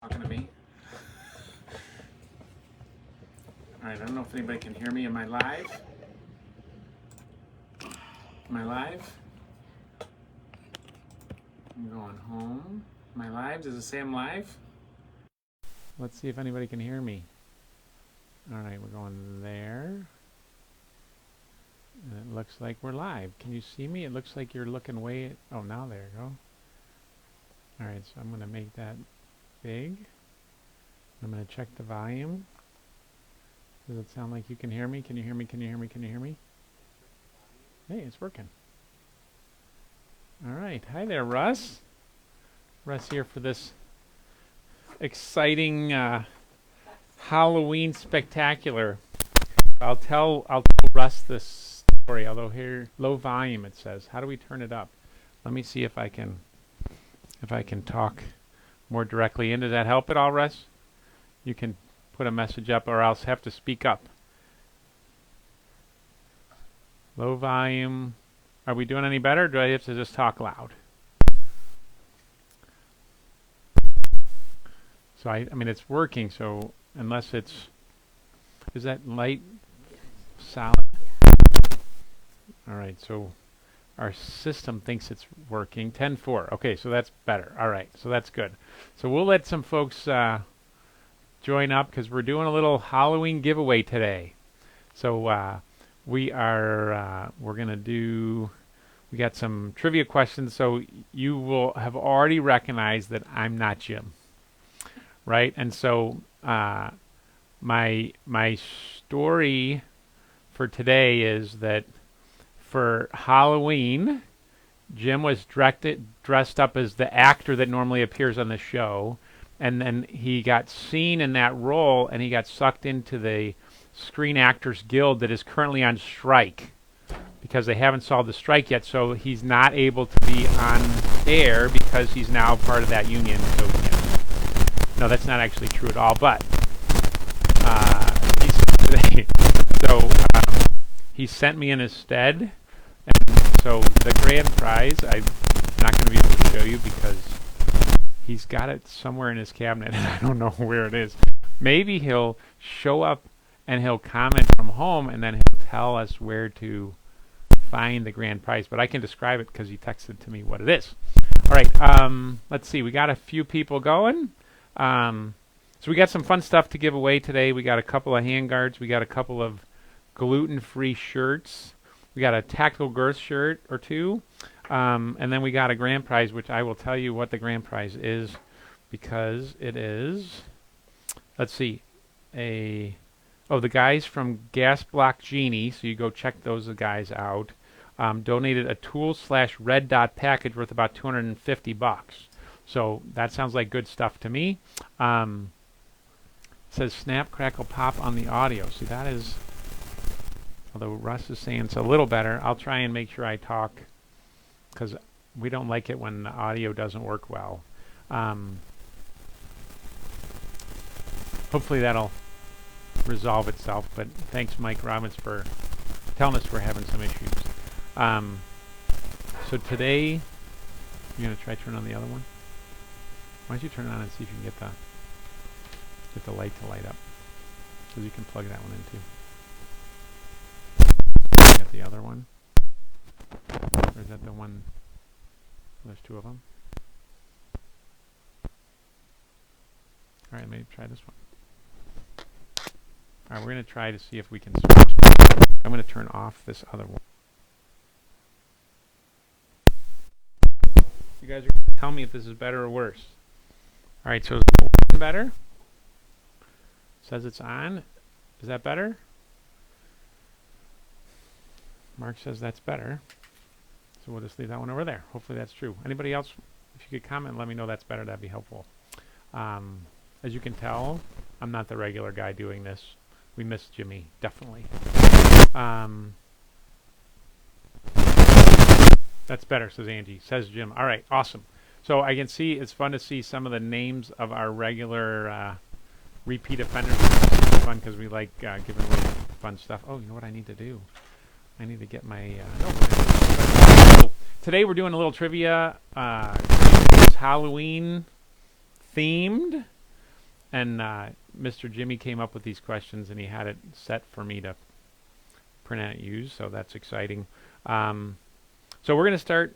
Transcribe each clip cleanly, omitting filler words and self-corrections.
talking to me. Alright, I don't know if anybody can hear me. Am I live? Am I live? I'm going home. Am I live? Does it say I'm live? Let's see if anybody can hear me. Alright, we're going there. And it looks like we're live. Can you see me? It looks like you're looking way... Oh, now there you go. Alright, so I'm going to make that big. I'm going to check the volume. Does it sound like you can hear me? Can you hear me? Can you hear me? Can you hear me? Hey, it's working. Alright, hi there, Russ. Russ here for this exciting Halloween spectacular. I'll tell Russ this story, although here low volume it says. How do we turn it up? Let me see if I can talk more directly in. Does that help at all, Russ? You can put a message up or else have to speak up. Low volume. Are we doing any better? Or do I have to just talk loud? So I mean it's working, so unless it's... Is that light solid? Alright, so our system thinks it's working. 10-4. Okay, so that's better. Alright, so that's good. So we'll let some folks join up because we're doing a little Halloween giveaway today. So we're going to do... We got some trivia questions, so you will have already recognized that I'm not Jim. Right? And so my story for today is that for Halloween, Jim was dressed up as the actor that normally appears on the show, and then he got seen in that role, and he got sucked into the Screen Actors Guild that is currently on strike because they haven't solved the strike yet, so he's not able to be on air because he's now part of that union. So, no, that's not actually true at all, but he sent me in his stead, and so the grand prize, I'm not going to be able to show you because he's got it somewhere in his cabinet, and I don't know where it is. Maybe he'll show up and he'll comment from home, and then he'll tell us where to find the grand prize, but I can describe it because he texted to me what it is. All right, let's see. We got a few people going. So we got some fun stuff to give away today. We got a couple of handguards. We got a couple of gluten-free shirts. We got a tactical girth shirt or two. And then we got a grand prize, which I will tell you what the grand prize is because it is, let's see, the guys from Gas Block Genie, so you go check those guys out, donated a tool/red dot package worth about $250. So that sounds like good stuff to me. It says snap, crackle, pop on the audio. See, that is, although Russ is saying it's a little better, I'll try and make sure I talk because we don't like it when the audio doesn't work well. Hopefully that'll resolve itself, but thanks Mike Robbins for telling us we're having some issues. So today, you're going to try to turn on the other one? Why don't you turn it on and see if you can get the light to light up, because you can plug that one in too. Get the other one, or is that the one? There's two of them. All right, maybe try this one. All right, we're going to try to see if we can switch. I'm going to turn off this other one. You guys are going to tell me if this is better or worse. All right, so is it better? It says it's on. Is that better? Mark says that's better. So we'll just leave that one over there. Hopefully that's true. Anybody else, if you could comment and let me know that's better, that'd be helpful. As you can tell, I'm not the regular guy doing this. We miss Jimmy, definitely. That's better, says Angie. Says Jim. All right, awesome. So I can see, it's fun to see some of the names of our regular repeat offenders. It's fun because we like giving away fun stuff. Oh, you know what I need to do? I need to get my... Today we're doing a little trivia. It's Halloween themed. And Mr. Jimmy came up with these questions, and he had it set for me to print out and use, so that's exciting. So we're going to start.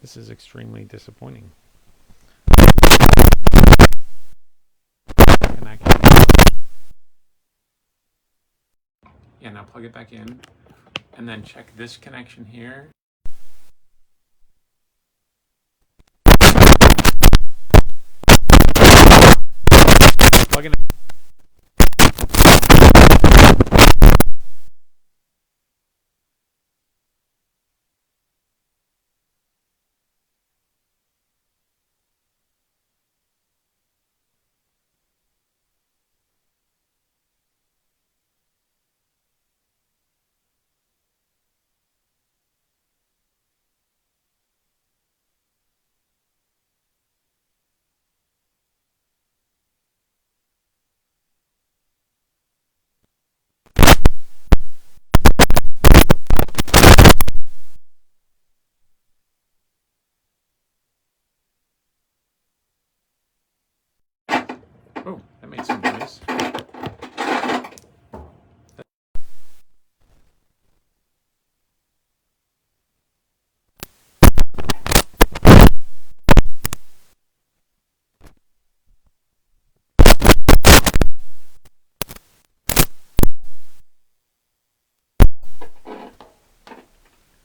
This is extremely disappointing. Yeah, now plug it back in, and then check this connection here. Plug it in. Oh, that made some noise.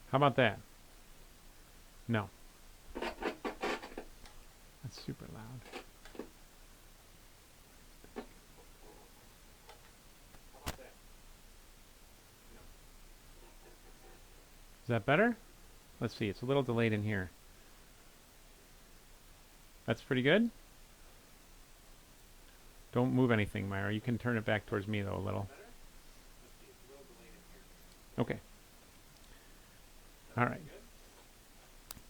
How about that? No. That's super loud. Is that better? Let's see. It's a little delayed in here. That's pretty good. Don't move anything, Myra. You can turn it back towards me, though, a little. Okay. All right.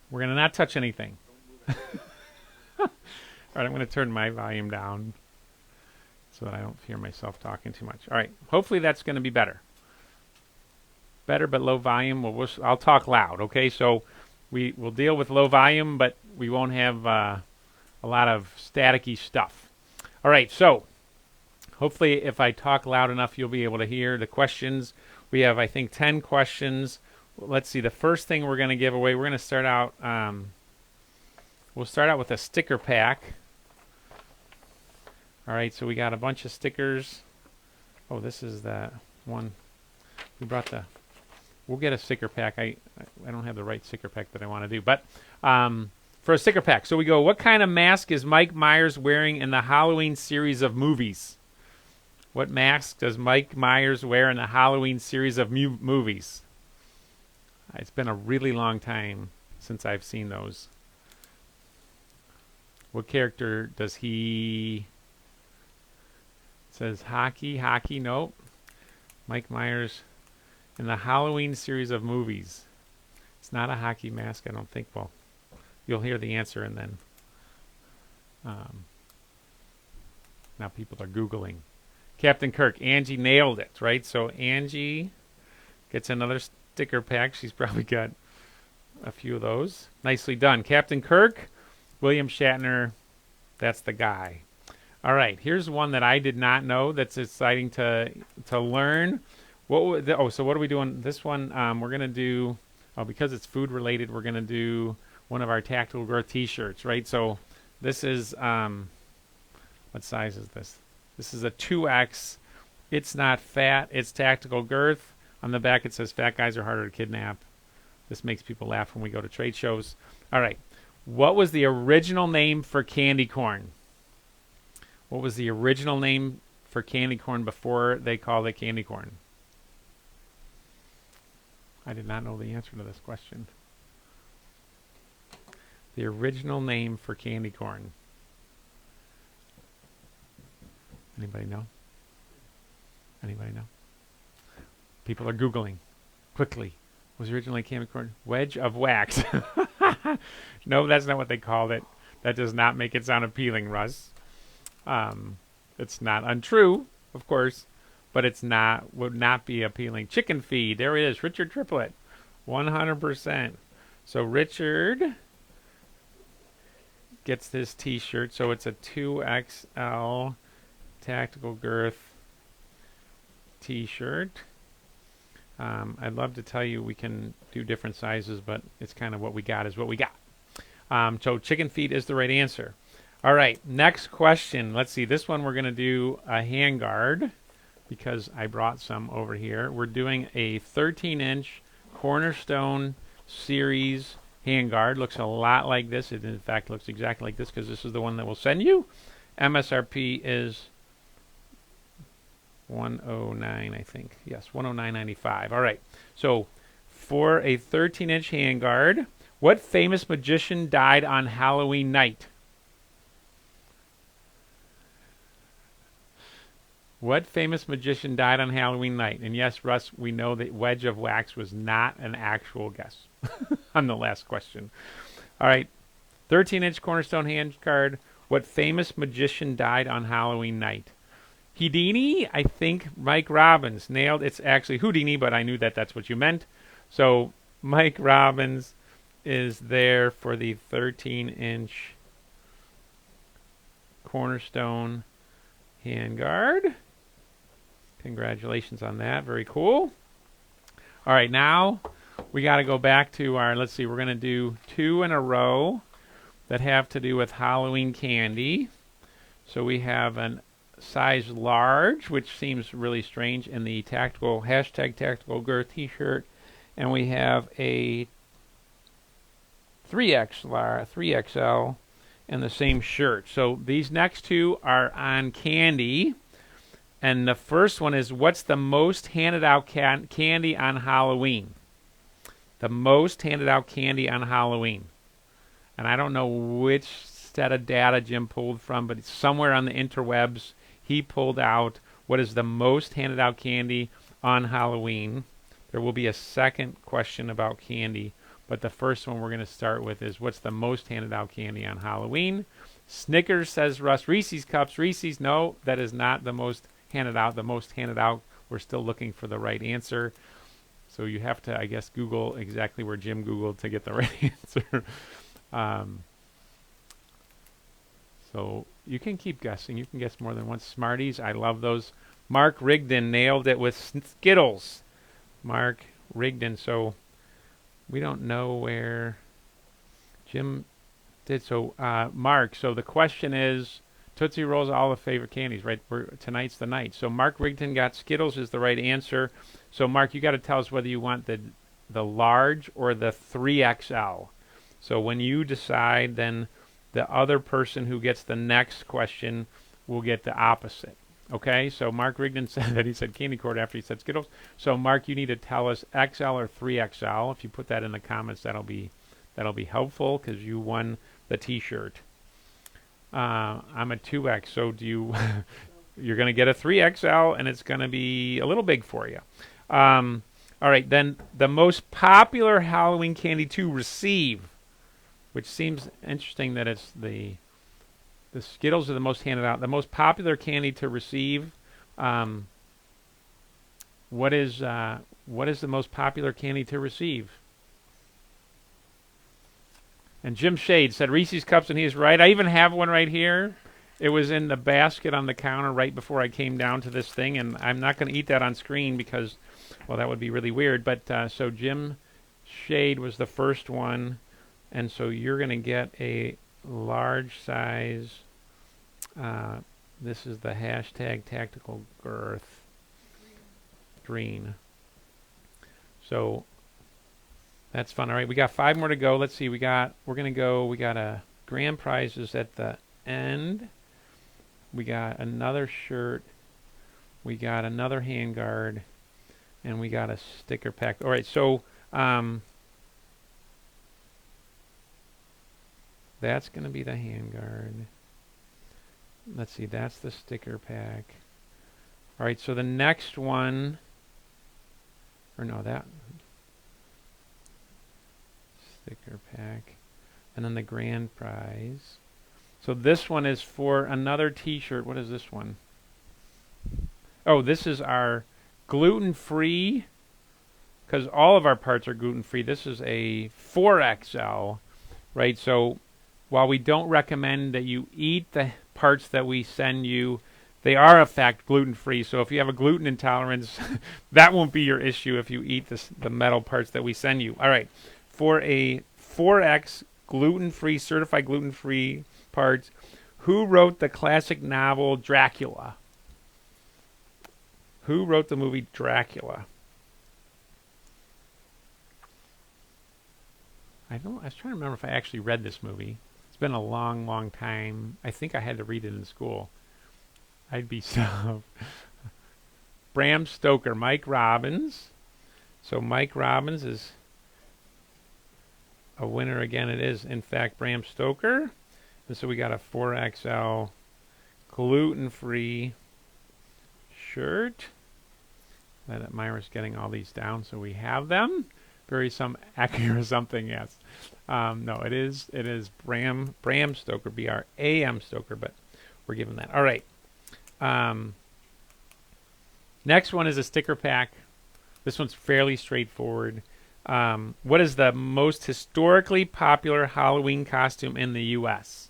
We're going to not touch anything. All right, I'm going to turn my volume down so that I don't hear myself talking too much. All right. Hopefully that's going to be better. Better but low volume. I'll talk loud, okay? So we'll deal with low volume, but we won't have a lot of staticky stuff. All right, so hopefully if I talk loud enough, you'll be able to hear the questions. We have, I think, 10 questions. Let's see. The first thing we're going to give away, we're going to start out, we'll start out with a sticker pack. All right, so we got a bunch of stickers. Oh, this is the one. We brought the... We'll get a sticker pack. I don't have the right sticker pack that I want to do. But for a sticker pack. So we go, what kind of mask is Mike Myers wearing in the Halloween series of movies? What mask does Mike Myers wear in the Halloween series of movies? It's been a really long time since I've seen those. What character does he... It says hockey. Nope. Mike Myers in the Halloween series of movies. It's not a hockey mask, I don't think. Well, you'll hear the answer, and then now people are Googling. Captain Kirk. Angie nailed it, right? So Angie gets another sticker pack. She's probably got a few of those. Nicely done. Captain Kirk, William Shatner, that's the guy. All right, here's one that I did not know that's exciting to learn. So what are we doing? This one, we're going to do, because it's food related, we're going to do one of our Tactical Girth t-shirts, right? So this is, what size is this? This is a 2X. It's not fat, it's Tactical Girth. On the back it says, fat guys are harder to kidnap. This makes people laugh when we go to trade shows. All right, what was the original name for candy corn? What was the original name for candy corn before they called it candy corn? I did not know the answer to this question. The original name for candy corn. Anybody know? Anybody know? People are Googling. Quickly. Was originally candy corn? Wedge of wax. No, that's not what they called it. That does not make it sound appealing, Russ. It's not untrue, of course, but it's not, would not be appealing. Chicken feed. There it is. Richard Triplett. 100%. So Richard gets this t-shirt. So it's a 2XL tactical girth t-shirt. I'd love to tell you we can do different sizes, but it's kind of what we got is what we got. So chicken feet is the right answer. All right, next question. Let's see. This one we're going to do a handguard because I brought some over here. We're doing a 13-inch Cornerstone Series handguard. Looks a lot like this. It in fact looks exactly like this because this is the one that we'll send you. MSRP is $109, I think. Yes, $109.95. All right. So for a 13-inch handguard, what famous magician died on Halloween night? What famous magician died on Halloween night? And yes, Russ, we know that Wedge of Wax was not an actual guess on the last question. All right. 13-inch Cornerstone handguard. What famous magician died on Halloween night? Houdini, I think Mike Robbins nailed. It's actually Houdini, but I knew that that's what you meant. So Mike Robbins is there for the 13-inch Cornerstone handguard. Congratulations on that. Very cool. All right, now we got to go back to our, let's see, we're going to do 2 in a row that have to do with Halloween candy. So we have a size large, which seems really strange, in the tactical #tactical girth t-shirt, and we have a 3XL in the same shirt. So these next two are on candy, and the first one is, what's the most handed out candy on Halloween? The most handed out candy on Halloween. And I don't know which set of data Jim pulled from, but it's somewhere on the interwebs. He pulled out what is the most handed out candy on Halloween. There will be a second question about candy, but the first one we're going to start with is, what's the most handed out candy on Halloween? Snickers, says Russ. Reese's Cups. Reese's, no, that is not the most handed out. The most handed out, we're still looking for the right answer. So you have to, I guess, Google exactly where Jim Googled to get the right answer. So you can keep guessing. You can guess more than once. Smarties, I love those. Mark Rigdon nailed it with Skittles. Mark Rigdon. So we don't know where Jim did. So Mark, so the question is, Tootsie Rolls are all the favorite candies, right? Tonight's the night. So Mark Rigdon got Skittles is the right answer. So Mark, you got to tell us whether you want the large or the 3XL. So when you decide, then the other person who gets the next question will get the opposite. Okay, so Mark Rigdon said that he said candy corn after he said Skittles. So Mark, you need to tell us XL or 3XL. If you put that in the comments, that'll be helpful because you won the T-shirt. I'm a 2X, so do you? You're going to get a 3XL, and it's going to be a little big for you. All right, then the most popular Halloween candy to receive, which seems interesting that it's the Skittles are the most handed out. The most popular candy to receive. What is the most popular candy to receive? And Jim Shade said Reese's Cups, and he's right. I even have one right here. It was in the basket on the counter right before I came down to this thing, and I'm not going to eat that on screen because, well, that would be really weird. But so Jim Shade was the first one, and so you're going to get a large size. This is the #tactical girth green. So that's fun. All right, we got 5 more to go. Let's see. We got a grand prizes at the end. We got another shirt. We got another handguard, and we got a sticker pack. All right, so that's going to be the handguard. Let's see. That's the sticker pack. All right, so the next one, or no, that sticker pack, and then the grand prize. So this one is for another T-shirt. What is this one? Oh, this is our gluten-free because all of our parts are gluten-free. This is a 4XL, right? So while we don't recommend that you eat the parts that we send you, they are, in fact, gluten-free. So if you have a gluten intolerance, that won't be your issue if you eat the metal parts that we send you. All right. For a 4X gluten-free, certified gluten-free parts, who wrote the classic novel Dracula? Who wrote the movie Dracula? I was trying to remember if I actually read this movie. It's been a long, long time. I think I had to read it in school. I'd be so. Bram Stoker, Mike Robbins. So Mike Robbins is a winner again. It is, in fact, Bram Stoker. And so we got a 4XL gluten-free shirt. Myra's getting all these down so we have them. Very some accurate something, yes. No, it is Bram Stoker, B-R-A-M Stoker, but we're giving that. All right. Next one is a sticker pack. This one's fairly straightforward. What is the most historically popular Halloween costume in the U.S.?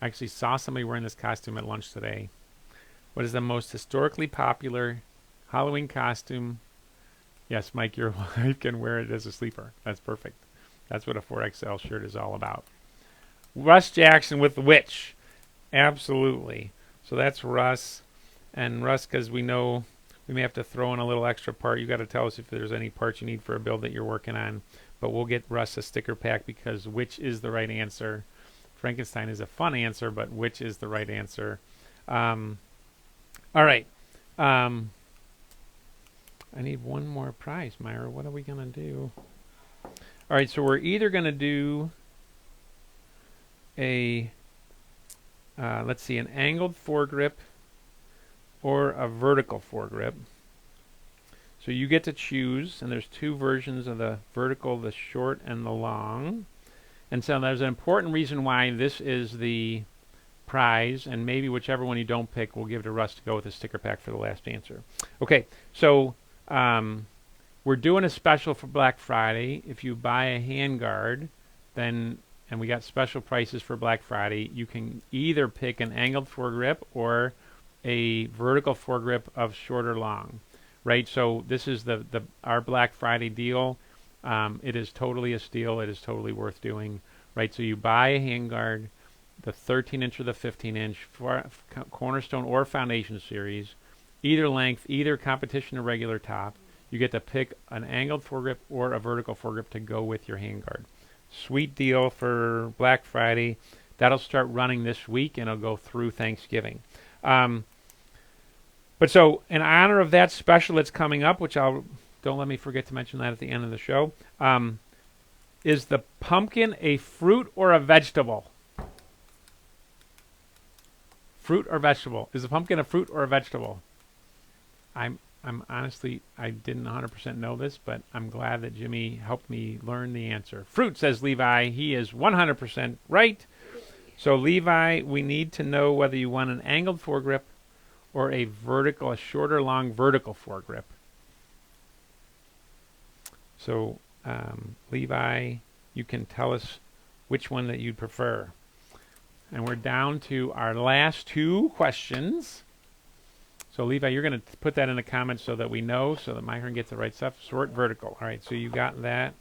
I actually saw somebody wearing this costume at lunch today. What is the most historically popular Halloween costume? Yes, Mike, your wife can wear it as a sleeper. That's perfect. That's what a 4XL shirt is all about. Russ Jackson with the Witch. Absolutely. So that's Russ. And Russ, because we know we may have to throw in a little extra part. You got to tell us if there's any parts you need for a build that you're working on. But we'll get Russ a sticker pack because Witch is the right answer. Frankenstein is a fun answer, but Witch is the right answer. All right. I need one more prize, Myra. What are we going to do? All right, so we're either going to do a, let's see, an angled foregrip or a vertical foregrip. So you get to choose, and there's two versions of the vertical, the short and the long. And so there's an important reason why this is the prize, and maybe whichever one you don't pick, we'll give to Russ to go with a sticker pack for the last answer. Okay, so we're doing a special for Black Friday. If you buy a handguard, then, and we got special prices for Black Friday, you can either pick an angled foregrip or a vertical foregrip of short or long, right? So this is our Black Friday deal. It is totally a steal. It is totally worth doing, right? So you buy a handguard, the 13-inch or the 15-inch, Cornerstone or Foundation Series, either length, either competition or regular top. You get to pick an angled foregrip or a vertical foregrip to go with your handguard. Sweet deal for Black Friday. That'll start running this week, and it'll go through Thanksgiving. But so, in honor of that special that's coming up, which don't let me forget to mention that at the end of the show, is the pumpkin a fruit or a vegetable? Fruit or vegetable? Is the pumpkin a fruit or a vegetable? I'm honestly, I didn't 100% know this, but I'm glad that Jimmy helped me learn the answer. Fruit, says Levi. He is 100% right. So Levi, we need to know whether you want an angled foregrip or a vertical, a shorter, long vertical foregrip. So Levi, you can tell us which one that you'd prefer. And we're down to our last two questions. So Levi, you're going to put that in the comments so that we know, so that Myron gets the right stuff. Short, vertical. All right, so you got that.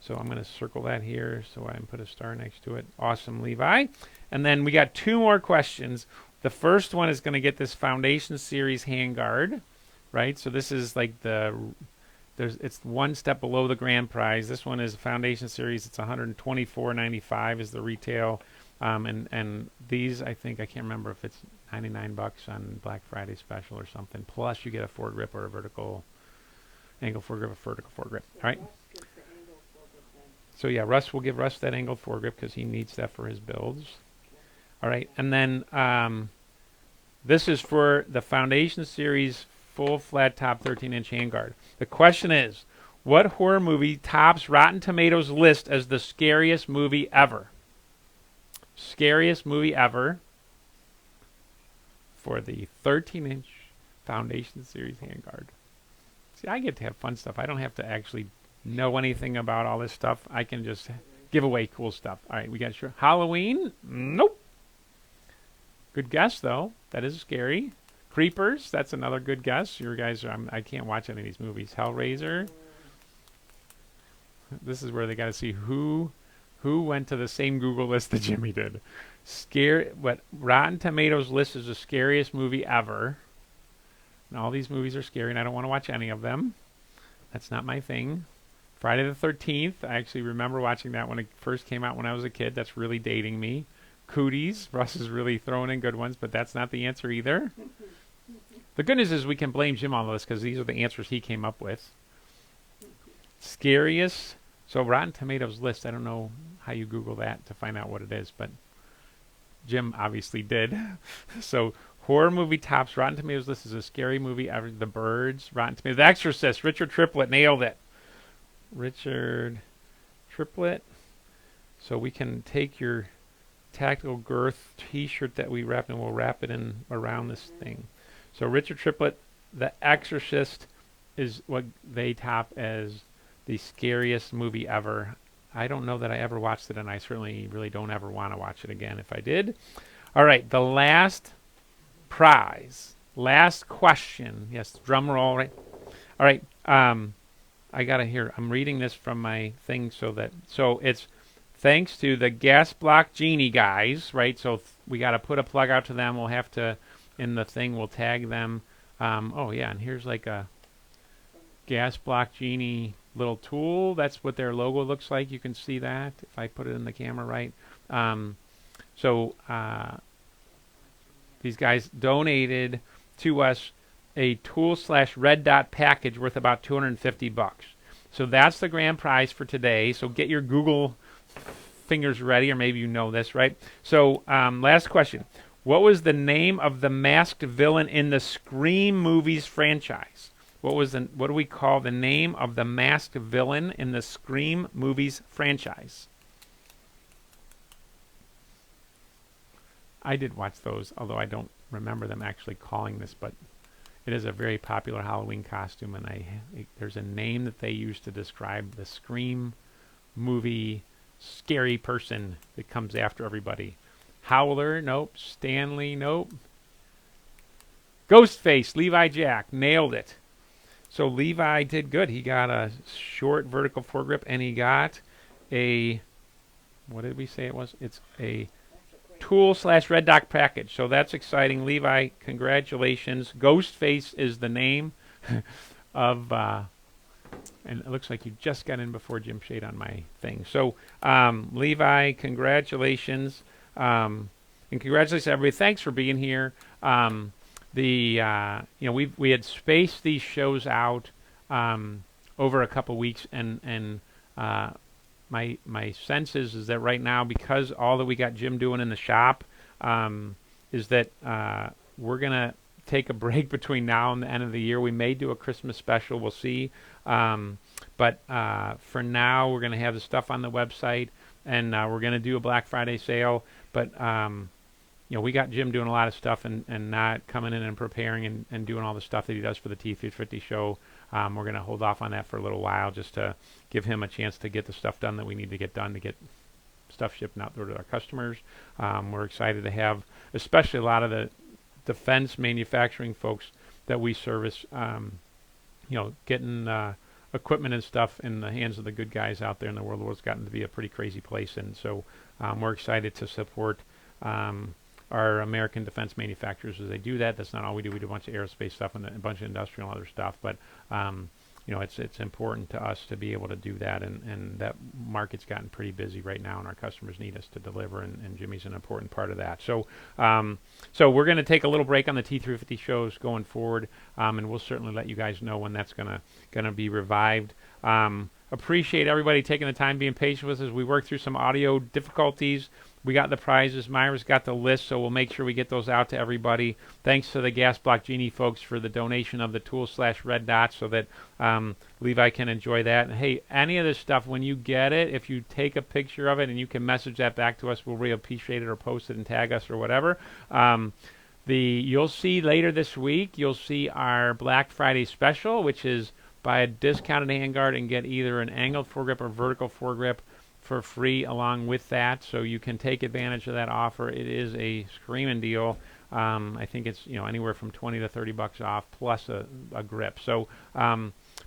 So I'm going to circle that here so I can put a star next to it. Awesome, Levi. And then we got two more questions. The first one is going to get this Foundation Series handguard, right? So this is like it's one step below the grand prize. This one is Foundation Series. It's $124.95 is the retail. And these, I think, I can't remember if it's $99 on Black Friday special or something. Plus you get a foregrip or a vertical angle foregrip, a vertical foregrip. All right. So yeah, we'll give Russ that angled foregrip because he needs that for his builds. All right, and then this is for the Foundation Series full flat top 13-inch handguard. The question is, what horror movie tops Rotten Tomatoes list as the scariest movie ever? Scariest movie ever for the 13-inch Foundation Series handguard. See, I get to have fun stuff. I don't have to actually know anything about all this stuff. I can just give away cool stuff. All right, we got sure. Halloween? Nope. Good guess, though. That is scary. Creepers? That's another good guess. Your guys are... I can't watch any of these movies. Hellraiser? This is where they got to see who went to the same Google list that Jimmy did. What Rotten Tomatoes list is the scariest movie ever. And all these movies are scary, and I don't want to watch any of them. That's not my thing. Friday the 13th. I actually remember watching that when it first came out when I was a kid. That's really dating me. Cooties. Russ is really throwing in good ones, but that's not the answer either. The good news is we can blame Jim on this because these are the answers he came up with. Scariest. So Rotten Tomatoes list, I don't know how you Google that to find out what it is, but Jim obviously did. So horror movie tops Rotten Tomatoes list is a scary movie ever. The Birds, Rotten Tomatoes. The Exorcist, Richard Triplett nailed it. Richard Triplett. So we can take your Tactical Girth t-shirt that we wrapped and we'll wrap it in around this thing. So Richard Triplett, The Exorcist is what they top as the scariest movie ever. I don't know that I ever watched it, and I certainly really don't ever want to watch it again if I did. All right, the last prize. Last question. Yes, drum roll, right? All right, I got to hear. I'm reading this from my thing so it's thanks to the Gas Block Genie guys, right? So we got to put a plug out to them. We'll have to, in the thing, we'll tag them. Oh, yeah, and here's like a Gas Block Genie little tool. That's what their logo looks like. You can see that if I put it in the camera right. These guys donated to us a tool/red dot package worth about $250. So that's the grand prize for today. So get your Google fingers ready, or maybe you know this, right? So last question. What was the name of the masked villain in the Scream movies franchise? What do we call the name of the masked villain in the Scream movies franchise? I did watch those, although I don't remember them actually calling this, but it is a very popular Halloween costume, and there's a name that they use to describe the Scream movie scary person that comes after everybody. Howler, nope. Stanley, nope. Ghostface, Levi Jack, nailed it. So Levi did good. He got a short vertical foregrip, and he got a, what did we say it was? It's a tool/red dot package. So that's exciting. Levi, congratulations. Ghostface is the name of, and it looks like you just got in before Jim Shade on my thing. So Levi, congratulations. And congratulations everybody. Thanks for being here. We had spaced these shows out over a couple weeks, and my sense is that right now, because all that we got Jim doing in the shop, is that we're gonna take a break between now and the end of the year. We may do a Christmas special. We'll see. But for now, we're gonna have the stuff on the website, and we're gonna do a Black Friday sale. But we got Jim doing a lot of stuff and not coming in and preparing and doing all the stuff that he does for the T350 show. We're going to hold off on that for a little while just to give him a chance to get the stuff done that we need to get done to get stuff shipped out there to our customers. We're excited to have, especially a lot of the defense manufacturing folks that we service, getting equipment and stuff in the hands of the good guys out there in the world. The world's gotten to be a pretty crazy place, and so we're excited to support our American defense manufacturers as they do that. That's not all we do. We do a bunch of aerospace stuff and a bunch of industrial and other stuff, but it's important to us to be able to do that, and that market's gotten pretty busy right now, and our customers need us to deliver, and Jimmy's an important part of that. So we're going to take a little break on the T350 shows going forward, and we'll certainly let you guys know when that's going to be revived. Appreciate everybody taking the time, being patient with us as we work through some audio difficulties. We got the prizes. Myra's got the list, so we'll make sure we get those out to everybody. Thanks to the Gas Block Genie folks for the donation of the tool/red dot so that Levi can enjoy that. And hey, any of this stuff, when you get it, if you take a picture of it and you can message that back to us, we'll really appreciate it, or post it and tag us or whatever. You'll see later this week, you'll see our Black Friday special, which is buy a discounted handguard and get either an angled foregrip or vertical foregrip for free along with that. So you can take advantage of that offer. It is a screaming deal. I think it's anywhere from 20 to 30 bucks off plus a grip. So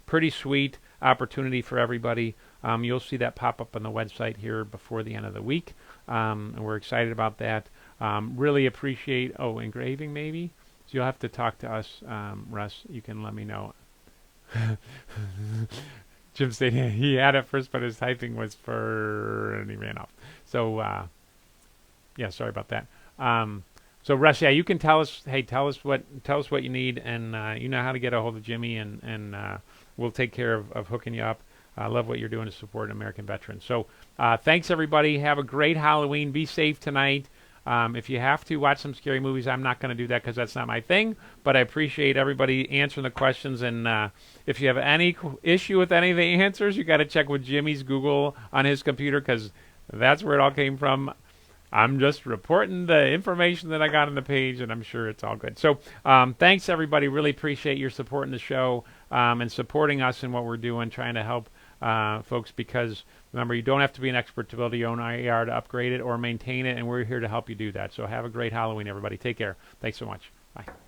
pretty sweet opportunity for everybody. You'll see that pop up on the website here before the end of the week, and we're excited about that. Really appreciate engraving maybe. So you'll have to talk to us, Russ. You can let me know. Jim said he had it first, but his typing was and he ran off. So yeah, sorry about that. So Russ, yeah, you can tell us. Hey, tell us what you need, and you know how to get a hold of Jimmy, and we'll take care of hooking you up. I love what you're doing to support American veterans. So thanks everybody. Have a great Halloween. Be safe tonight. If you have to watch some scary movies, I'm not going to do that because that's not my thing. But I appreciate everybody answering the questions. And if you have any issue with any of the answers, you got to check with Jimmy's Google on his computer because that's where it all came from. I'm just reporting the information that I got on the page, and I'm sure it's all good. So thanks, everybody. Really appreciate your supporting the show and supporting us in what we're doing, trying to help folks because, remember, you don't have to be an expert to build your own AR to upgrade it or maintain it, and we're here to help you do that. So have a great Halloween, everybody. Take care. Thanks so much. Bye.